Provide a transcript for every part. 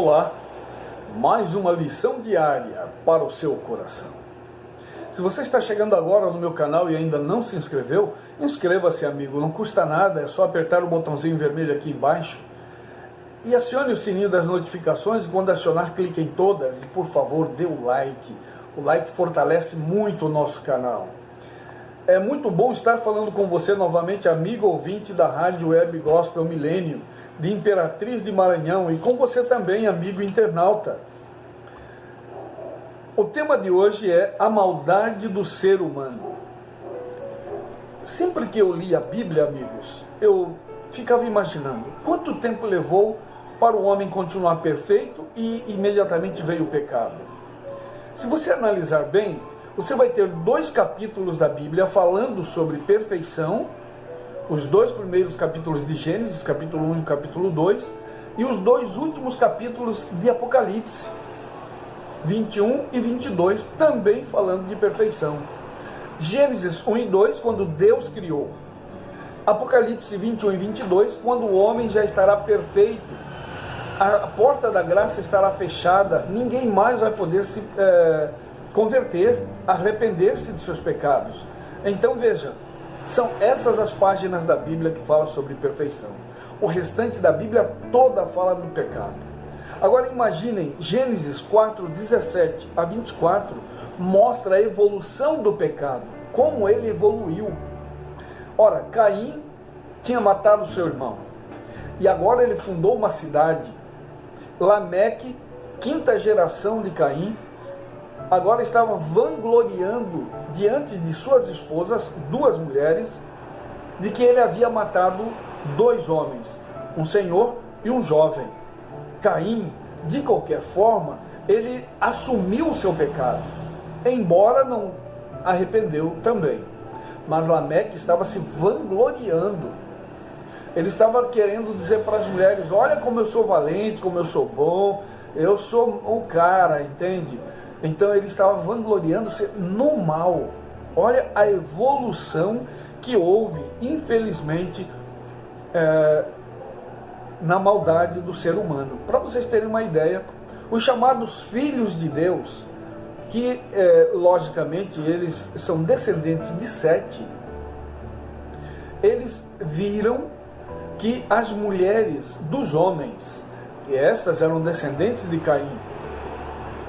Olá, mais uma lição diária para o seu coração. Se você está chegando agora no meu canal e ainda não se inscreveu, inscreva-se, amigo, não custa nada, é só apertar o botãozinho vermelho aqui embaixo e acione o sininho das notificações. Quando acionar, clique em todas e, por favor, dê o like. O like fortalece muito o nosso canal. É muito bom estar falando com você novamente, amigo ouvinte da Rádio Web Gospel Milênio, de Imperatriz de Maranhão, e com você também, amigo internauta. O tema de hoje é a maldade do ser humano. Sempre que eu li a Bíblia, amigos, eu ficava imaginando quanto tempo levou para o homem continuar perfeito e imediatamente veio o pecado. Se você analisar bem, você vai ter 2 capítulos da Bíblia falando sobre perfeição, os 2 primeiros capítulos de Gênesis, capítulo 1 e capítulo 2, e os 2 últimos capítulos de Apocalipse, 21 e 22, também falando de perfeição. Gênesis 1 e 2, quando Deus criou. Apocalipse 21 e 22, quando o homem já estará perfeito, a porta da graça estará fechada, ninguém mais vai poder se converter, arrepender-se de seus pecados. Então veja, são essas as páginas da Bíblia que falam sobre perfeição. O restante da Bíblia toda fala do pecado. Agora imaginem, Gênesis 4, 17 a 24, mostra a evolução do pecado, como ele evoluiu. Ora, Caim tinha matado seu irmão, e agora ele fundou uma cidade. Lameque, 5ª geração de Caim, agora estava vangloriando diante de suas esposas, 2 mulheres, de que ele havia matado 2 homens, um senhor e um jovem. Caim, de qualquer forma, ele assumiu o seu pecado, embora não arrependeu também. Mas Lameque estava se vangloriando. Ele estava querendo dizer para as mulheres: olha como eu sou valente, como eu sou bom, eu sou o cara, entende? Então ele estava vangloriando-se no mal. Olha a evolução que houve, infelizmente, na maldade do ser humano. Para vocês terem uma ideia, os chamados filhos de Deus, que logicamente eles são descendentes de Sete, eles viram que as mulheres dos homens, e estas eram descendentes de Caim.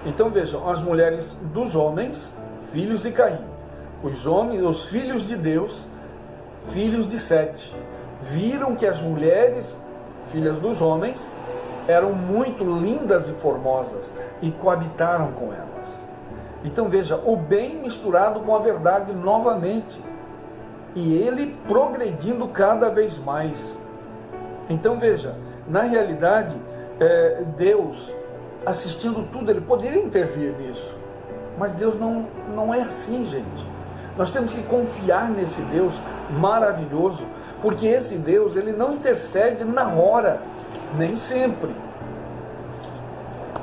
Então vejam, as mulheres dos homens, filhos de Caim, os homens, os filhos de Deus, filhos de Sete, viram que as mulheres, filhas dos homens, eram muito lindas e formosas e coabitaram com elas. Então veja, o bem misturado com a verdade novamente, e ele progredindo cada vez mais. Então veja, na realidade, Deus, assistindo tudo, ele poderia intervir nisso, mas Deus não é assim, gente. Nós temos que confiar nesse Deus maravilhoso, porque esse Deus, ele não intercede na hora, nem sempre.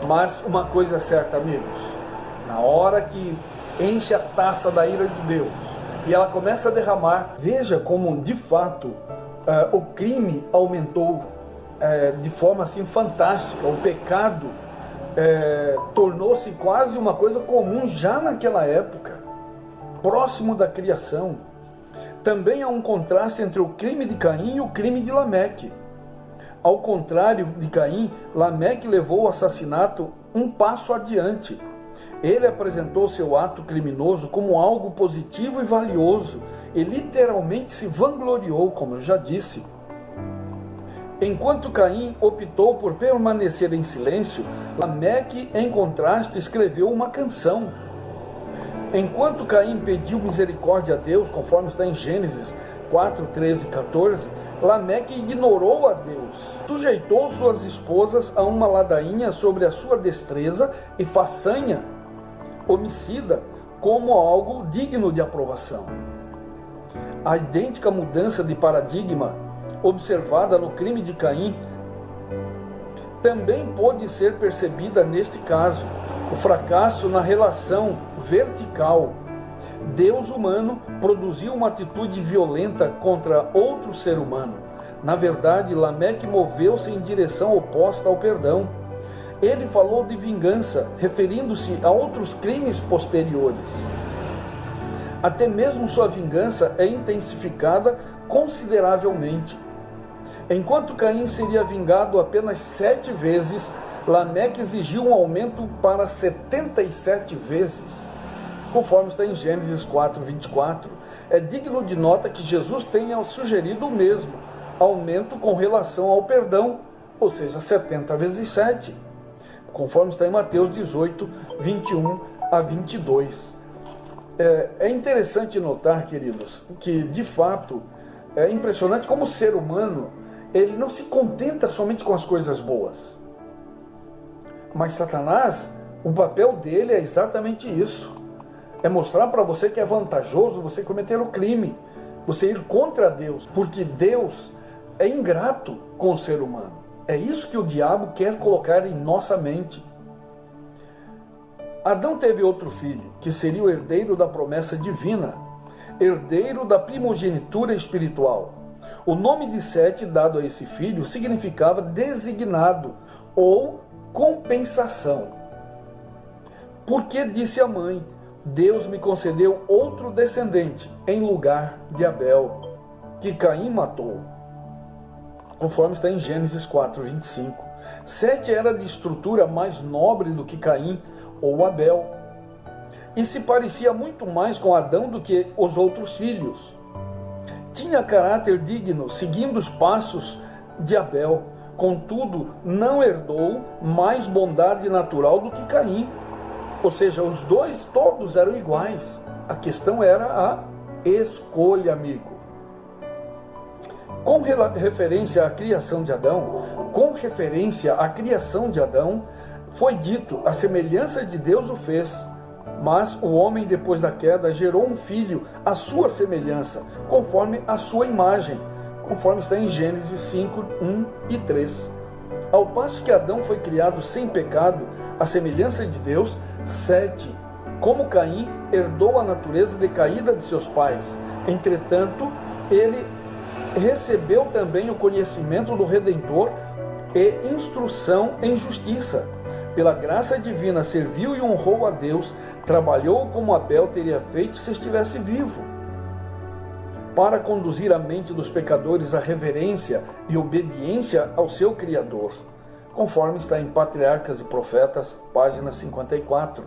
Mas uma coisa é certa, amigos, na hora que enche a taça da ira de Deus e ela começa a derramar, veja como de fato o crime aumentou de forma assim fantástica. O pecado tornou-se quase uma coisa comum já naquela época, próximo da criação. Também há um contraste entre o crime de Caim e o crime de Lameque. Ao contrário de Caim, Lameque levou o assassinato um passo adiante. Ele apresentou seu ato criminoso como algo positivo e valioso, e literalmente se vangloriou, como eu já disse. Enquanto Caim optou por permanecer em silêncio, Lameque, em contraste, escreveu uma canção. Enquanto Caim pediu misericórdia a Deus, conforme está em Gênesis 4, 13 e 14, Lameque ignorou a Deus, sujeitou suas esposas a uma ladainha sobre a sua destreza e façanha homicida como algo digno de aprovação. A idêntica mudança de paradigma observada no crime de Caim também pode ser percebida neste caso. O fracasso na relação vertical. Deus humano produziu uma atitude violenta contra outro ser humano. Na verdade, Lameque moveu-se em direção oposta ao perdão. Ele falou de vingança, referindo-se a outros crimes posteriores. Até mesmo sua vingança é intensificada consideravelmente. Enquanto Caim seria vingado apenas 7 vezes, Lameque exigiu um aumento para 77 vezes, conforme está em Gênesis 4:24. É digno de nota que Jesus tenha sugerido o mesmo aumento com relação ao perdão, ou seja, 70 vezes 7, conforme está em Mateus 18:21-22. É interessante notar, queridos, que de fato é impressionante como o ser humano ele não se contenta somente com as coisas boas. Mas Satanás, o papel dele é exatamente isso. É mostrar para você que é vantajoso você cometer o crime, você ir contra Deus, porque Deus é ingrato com o ser humano. É isso que o diabo quer colocar em nossa mente. Adão teve outro filho, que seria o herdeiro da promessa divina, herdeiro da primogenitura espiritual. O nome de Sete dado a esse filho significava designado ou compensação. Porque disse a mãe: Deus me concedeu outro descendente em lugar de Abel, que Caim matou. Conforme está em Gênesis 4:25. Sete era de estrutura mais nobre do que Caim ou Abel, e se parecia muito mais com Adão do que os outros filhos. Tinha caráter digno, seguindo os passos de Abel, contudo, não herdou mais bondade natural do que Caim. Ou seja, os dois todos eram iguais. A questão era a escolha, amigo. Com referência à criação de Adão, foi dito: a semelhança de Deus o fez. Mas o homem, depois da queda, gerou um filho à sua semelhança, conforme a sua imagem, conforme está em Gênesis 5:1-3. Ao passo que Adão foi criado sem pecado, à semelhança de Deus, Sete, como Caim, herdou a natureza decaída de seus pais. Entretanto, ele recebeu também o conhecimento do Redentor e instrução em justiça. Pela graça divina, serviu e honrou a Deus, trabalhou como Abel teria feito se estivesse vivo, para conduzir a mente dos pecadores à reverência e obediência ao seu Criador, conforme está em Patriarcas e Profetas, página 54.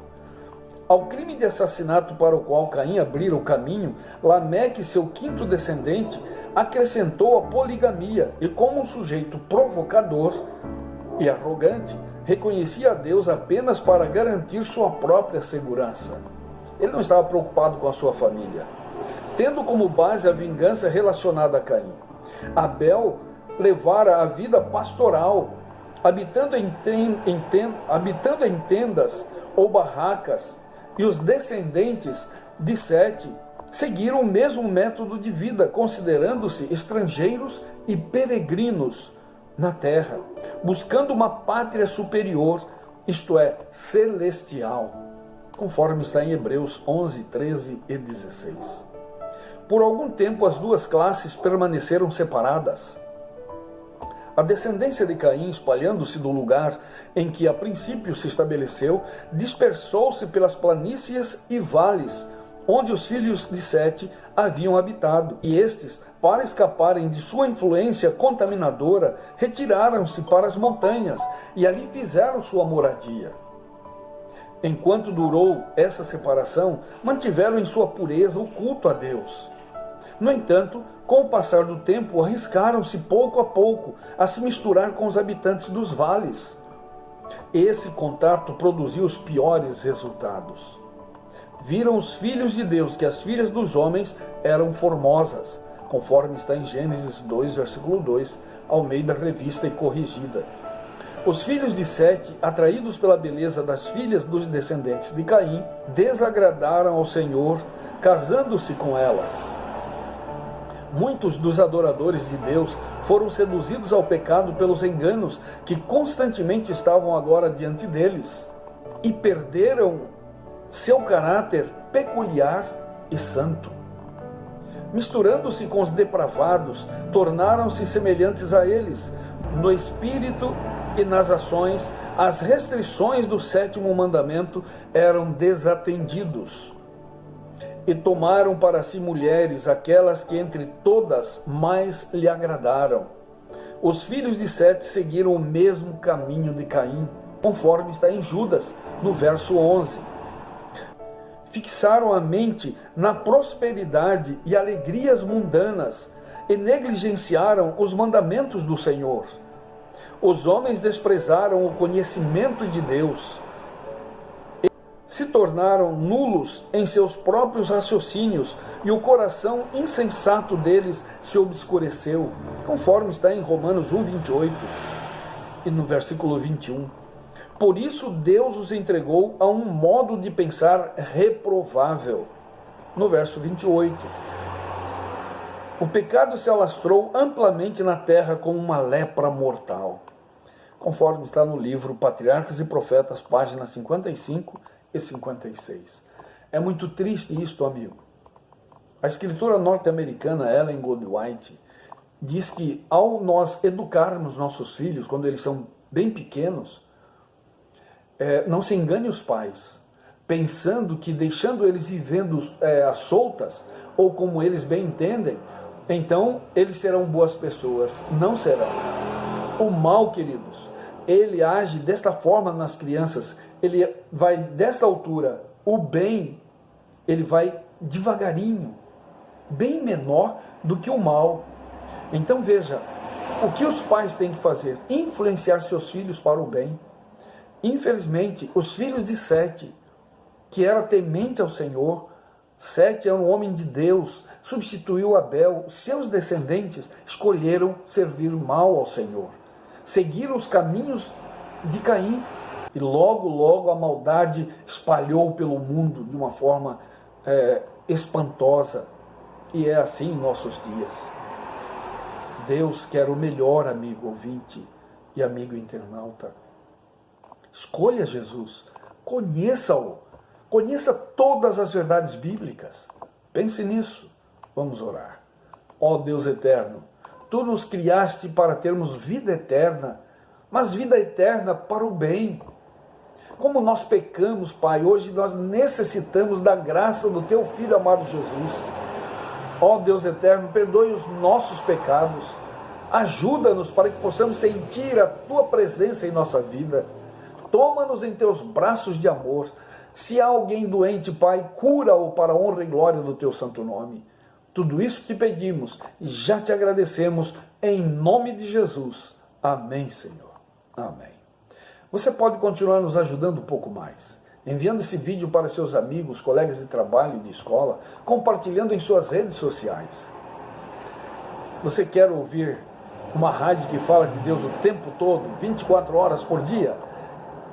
Ao crime de assassinato para o qual Caim abrira o caminho, Lameque, seu quinto descendente, acrescentou a poligamia e, como um sujeito provocador e arrogante, reconhecia a Deus apenas para garantir sua própria segurança. Ele não estava preocupado com a sua família. Tendo como base a vingança relacionada a Caim, Abel levara a vida pastoral, habitando em tendas ou barracas, e os descendentes de Sete seguiram o mesmo método de vida, considerando-se estrangeiros e peregrinos na terra, buscando uma pátria superior, isto é, celestial, conforme está em Hebreus 11, 13 e 16. Por algum tempo as duas classes permaneceram separadas. A descendência de Caim, espalhando-se do lugar em que a princípio se estabeleceu, dispersou-se pelas planícies e vales, onde os filhos de Sete haviam habitado, e estes, para escaparem de sua influência contaminadora, retiraram-se para as montanhas e ali fizeram sua moradia. Enquanto durou essa separação, mantiveram em sua pureza o culto a Deus. No entanto, com o passar do tempo, arriscaram-se pouco a pouco a se misturar com os habitantes dos vales. Esse contato produziu os piores resultados. Viram os filhos de Deus que as filhas dos homens eram formosas, conforme está em Gênesis 2, versículo 2, Almeida Revista e Corrigida. Os filhos de Sete, atraídos pela beleza das filhas dos descendentes de Caim, desagradaram ao Senhor, casando-se com elas. Muitos dos adoradores de Deus foram seduzidos ao pecado pelos enganos que constantemente estavam agora diante deles e perderam seu caráter peculiar e santo. Misturando-se com os depravados, tornaram-se semelhantes a eles no espírito e nas ações, as restrições do sétimo mandamento eram desatendidos. E tomaram para si mulheres, aquelas que entre todas mais lhe agradaram. Os filhos de Sete seguiram o mesmo caminho de Caim, conforme está em Judas, no verso 11. Fixaram a mente na prosperidade e alegrias mundanas e negligenciaram os mandamentos do Senhor. Os homens desprezaram o conhecimento de Deus, se tornaram nulos em seus próprios raciocínios e o coração insensato deles se obscureceu, conforme está em Romanos 1:28 e no versículo 21. Por isso Deus os entregou a um modo de pensar reprovável, no verso 28. O pecado se alastrou amplamente na terra como uma lepra mortal, conforme está no livro Patriarcas e Profetas, páginas 55 e 56. É muito triste isto, amigo. A escritora norte-americana Ellen Goldwhite diz que ao nós educarmos nossos filhos, quando eles são bem pequenos, não se engane os pais, pensando que deixando eles vivendo às soltas, ou como eles bem entendem, então eles serão boas pessoas. Não serão. O mal, queridos, ele age desta forma nas crianças. Ele vai desta altura. O bem, ele vai devagarinho, bem menor do que o mal. Então veja, o que os pais têm que fazer? Influenciar seus filhos para o bem. Infelizmente, os filhos de Sete, que era temente ao Senhor, Sete era um homem de Deus, substituiu Abel, seus descendentes escolheram servir mal ao Senhor, seguiram os caminhos de Caim, e logo a maldade espalhou pelo mundo de uma forma espantosa, e é assim em nossos dias. Deus quer o melhor, amigo ouvinte e amigo internauta. Escolha Jesus, conheça-o, conheça todas as verdades bíblicas. Pense nisso. Vamos orar. Ó Deus eterno, Tu nos criaste para termos vida eterna, mas vida eterna para o bem. Como nós pecamos, Pai, hoje nós necessitamos da graça do Teu Filho amado Jesus. Ó Deus eterno, perdoe os nossos pecados, ajuda-nos para que possamos sentir a Tua presença em nossa vida. Toma-nos em Teus braços de amor. Se há alguém doente, Pai, cura-o para a honra e glória do Teu santo nome. Tudo isso te pedimos e já te agradecemos em nome de Jesus. Amém, Senhor. Amém. Você pode continuar nos ajudando um pouco mais, enviando esse vídeo para seus amigos, colegas de trabalho e de escola, compartilhando em suas redes sociais. Você quer ouvir uma rádio que fala de Deus o tempo todo, 24 horas por dia?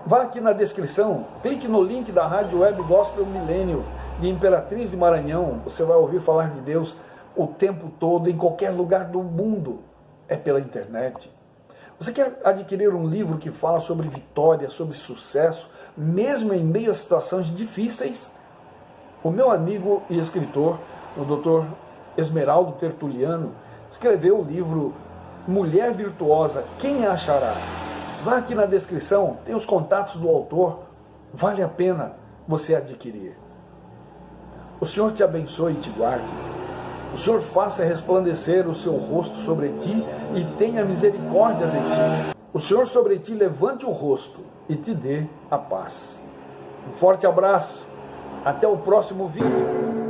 Vá aqui na descrição, clique no link da Rádio Web Gospel Milênio de Imperatriz de Maranhão. Você vai ouvir falar de Deus o tempo todo, em qualquer lugar do mundo. É pela internet. Você quer adquirir um livro que fala sobre vitória, sobre sucesso, mesmo em meio a situações difíceis? O meu amigo e escritor, o Dr. Esmeraldo Tertuliano, escreveu o livro Mulher Virtuosa, Quem a Achará? Vá aqui na descrição, tem os contatos do autor, vale a pena você adquirir. O Senhor te abençoe e te guarde. O Senhor faça resplandecer o seu rosto sobre ti e tenha misericórdia de ti. O Senhor sobre ti levante o rosto e te dê a paz. Um forte abraço. Até o próximo vídeo.